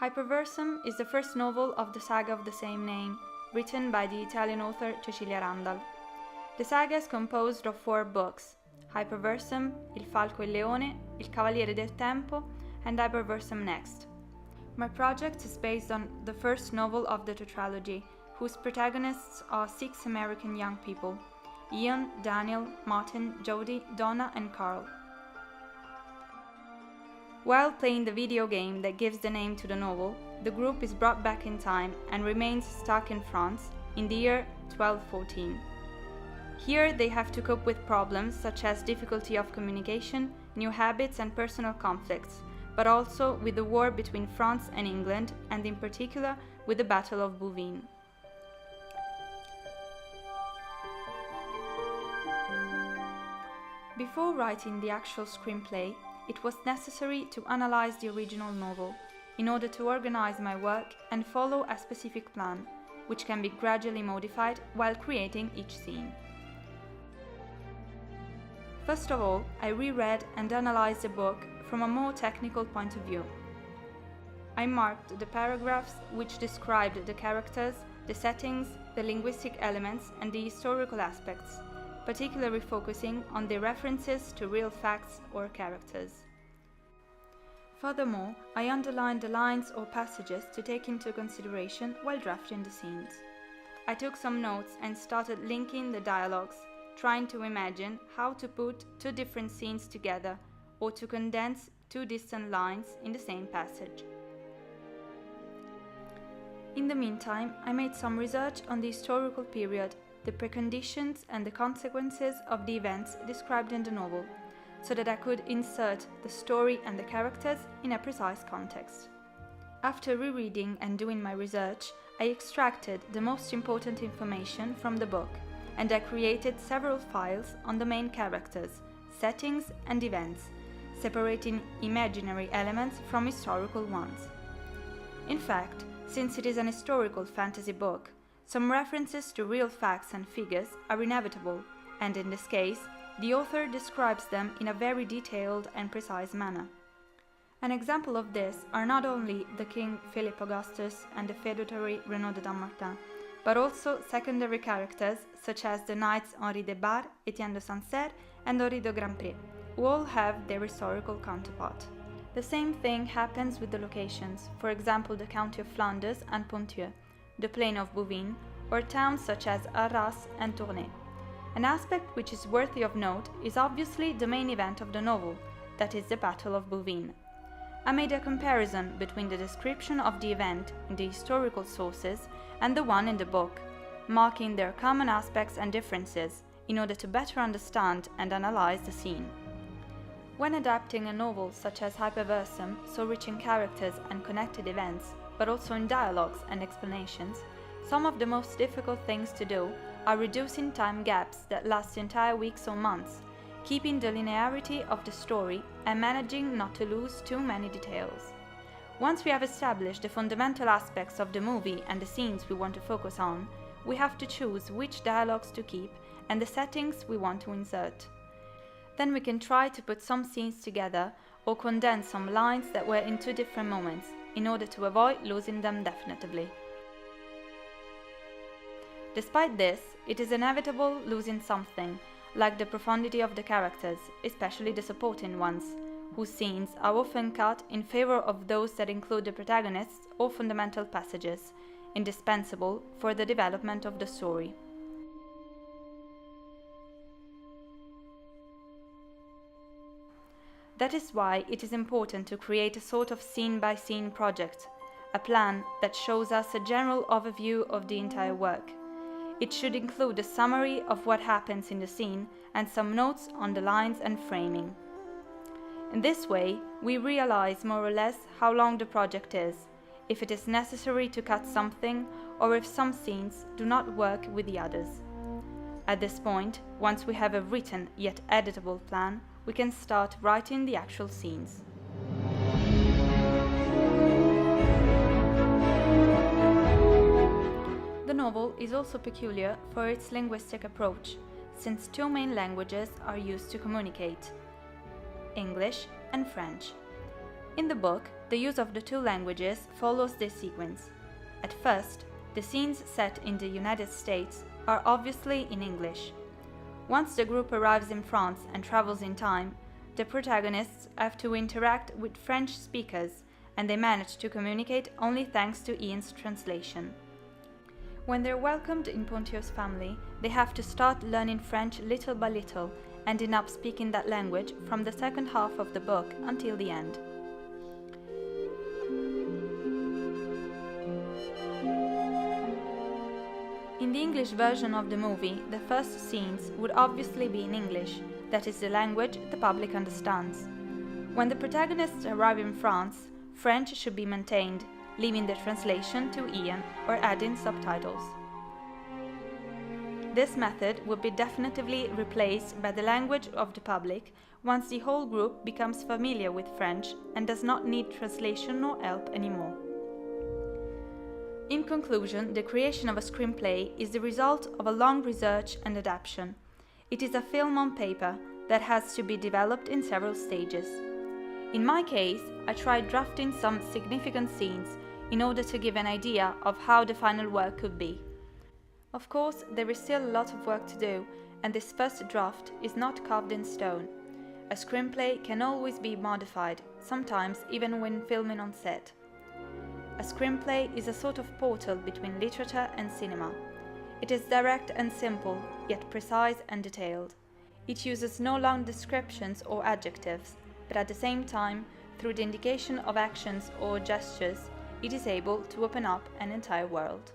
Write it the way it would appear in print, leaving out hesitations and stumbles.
Hyperversum is the first novel of the saga of the same name, written by the Italian author Cecilia Randall. The saga is composed of 4 books: Hyperversum, Il Falco e il Leone, Il Cavaliere del Tempo, and Hyperversum Next. My project is based on the first novel of the tetralogy, whose protagonists are 6 American young people: Ian, Daniel, Martin, Jody, Donna, and Carl. While playing the video game that gives the name to the novel, the group is brought back in time and remains stuck in France in the year 1214. Here they have to cope with problems such as difficulty of communication, new habits and personal conflicts, but also with the war between France and England, and in particular with the Battle of Bouvines. Before writing the actual screenplay, it was necessary to analyze the original novel in order to organize my work and follow a specific plan, which can be gradually modified while creating each scene. First of all, I reread and analyzed the book from a more technical point of view. I marked the paragraphs which described the characters, the settings, the linguistic elements, and the historical aspects, particularly focusing on the references to real facts or characters. Furthermore, I underlined the lines or passages to take into consideration while drafting the scenes. I took some notes and started linking the dialogues, trying to imagine how to put 2 different scenes together or to condense 2 distant lines in the same passage. In the meantime, I made some research on the historical period, the preconditions and the consequences of the events described in the novel, so that I could insert the story and the characters in a precise context. After rereading and doing my research, I extracted the most important information from the book, and I created several files on the main characters, settings and events, separating imaginary elements from historical ones. In fact, since it is an historical fantasy book, some references to real facts and figures are inevitable, and in this case, the author describes them in a very detailed and precise manner. An example of this are not only the King Philip Augustus and the feudatory Renaud de Dampmartin, but also secondary characters such as the knights Henri de Bar, Etienne de Sancerre, and Henri de Grandpré, who all have their historical counterpart. The same thing happens with the locations, for example the county of Flanders and Ponthieu, the plain of Bouvines, or towns such as Arras and Tournai. An aspect which is worthy of note is obviously the main event of the novel, that is the Battle of Bouvines. I made a comparison between the description of the event in the historical sources and the one in the book, marking their common aspects and differences in order to better understand and analyze the scene. When adapting a novel such as Hyperversum, so rich in characters and connected events, but also in dialogues and explanations, some of the most difficult things to do are reducing time gaps that last entire weeks or months, keeping the linearity of the story and managing not to lose too many details. Once we have established the fundamental aspects of the movie and the scenes we want to focus on, we have to choose which dialogues to keep and the settings we want to insert. Then we can try to put some scenes together or condense some lines that were in 2 different moments, in order to avoid losing them definitively. Despite this, it is inevitable losing something, like the profundity of the characters, especially the supporting ones, whose scenes are often cut in favor of those that include the protagonists or fundamental passages, indispensable for the development of the story. That is why it is important to create a sort of scene-by-scene project, a plan that shows us a general overview of the entire work. It should include a summary of what happens in the scene and some notes on the lines and framing. In this way, we realize more or less how long the project is, if it is necessary to cut something, or if some scenes do not work with the others. At this point, once we have a written yet editable plan, we can start writing the actual scenes. The novel is also peculiar for its linguistic approach, since 2 main languages are used to communicate: English and French. In the book, The use of the two languages follows this sequence. At first, the scenes set in the United States are obviously in English. Once the group arrives in France and travels in time, the protagonists have to interact with French speakers, and they manage to communicate only thanks to Ian's translation. When they're welcomed in Pontio's family, they have to start learning French little by little, ending up speaking that language from the second half of the book until the end. In the English version of the movie, the first scenes would obviously be in English, that is the language the public understands. When the protagonists arrive in France, French should be maintained, leaving the translation to Ian or adding subtitles. This method would be definitively replaced by the language of the public once the whole group becomes familiar with French and does not need translation or help anymore. In conclusion, the creation of a screenplay is the result of a long research and adaptation. It is a film on paper that has to be developed in several stages. In my case, I tried drafting some significant scenes in order to give an idea of how the final work could be. Of course, there is still a lot of work to do, and this first draft is not carved in stone. A screenplay can always be modified, sometimes even when filming on set. A screenplay is a sort of portal between literature and cinema. It is direct and simple, yet precise and detailed. It uses no long descriptions or adjectives, but at the same time, through the indication of actions or gestures, it is able to open up an entire world.